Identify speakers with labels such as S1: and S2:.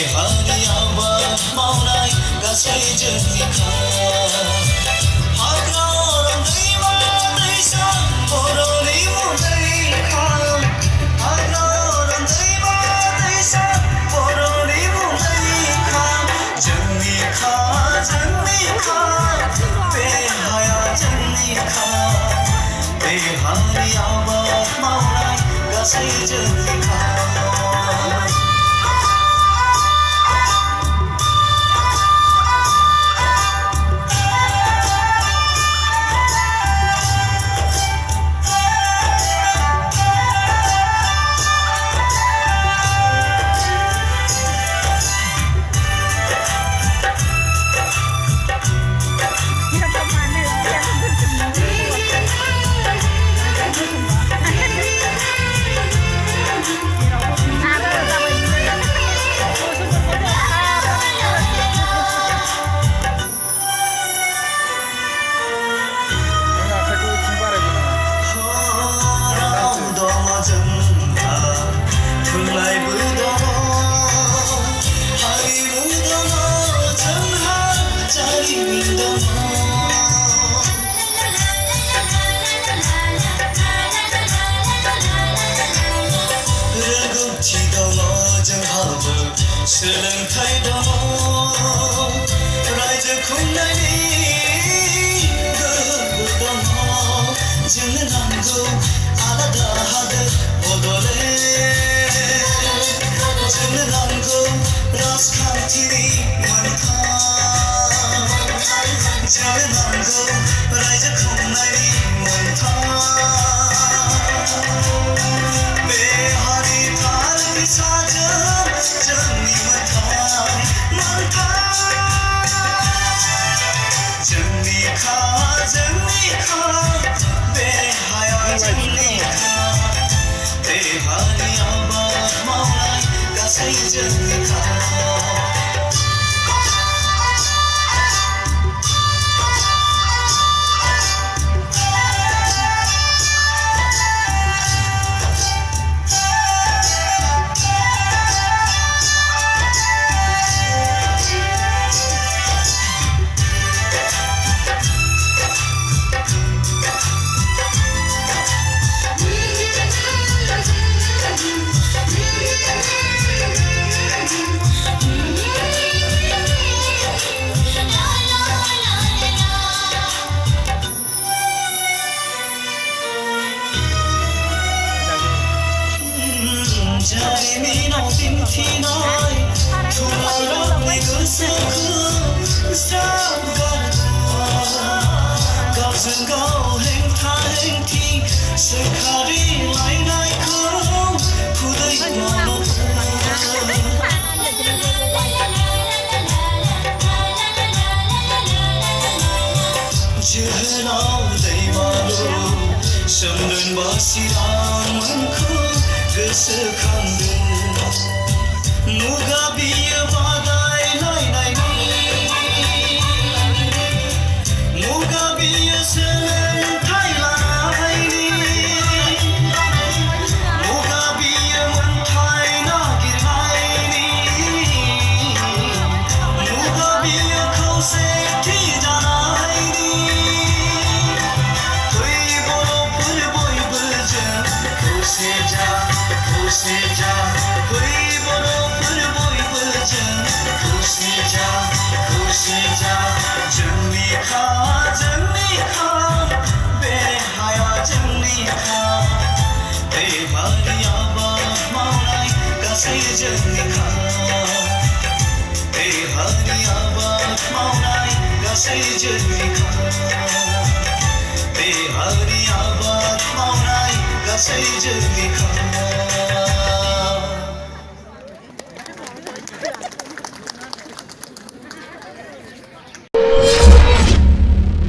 S1: देहानि आबाद मावनाय गासै जोंनिखा हाग्रा अरन दैमा दैसा बर'नि मुंदांखा हाग्रा अरन दैमा दैसा बर'नि मुंदांखा जोंनिखा बे हाया जोंनिखा देहानि आबाद मावनाय गासै जोंनिखा सोलोंथाइ दङ रायजो खुंनायनि गोहो दङ जोंनो नांगौ आलादा हादोर बड'लेण्ड जोंनो नांगौ राजखान्थिनि मोनथाय जोंनो नांगौ रायजो खुंनायनि मोनथाय बे हारि थार फिसाजों जोंनि जोंनिखा बे हाया जोंनिखा देहानि आबाद मावनाय गासै जोंनिखा जारिमिनाव दिन्थिनाय थुलारावनि गोसोखौ ज्राब गारदों गावजों गाव हेंथा हेंथि सोखारिलायनायखौ खुदै जोहोलाव दैमालु सोमदोन बासिरामोनखौ गोसोखांदों मुगा बियो बादायलायनायनि मुगा बियो सोलोंथाइ लानायनि मुगा बियो मोनथाय नागिरनायनि मुगा बियो खौसेथि जानायनि फै बर'फोर बयबो जों खौसे जा फै बर'फोर बयबो जों खौसे जा जोंनिखा बे हाया जोंनिखा देहानि आबाद मावनाय गासै जोंनिखा देहानि आबाद मावनाय गासै जोंनिखा देहानि आबाद मावनाय गासै जोंनिखा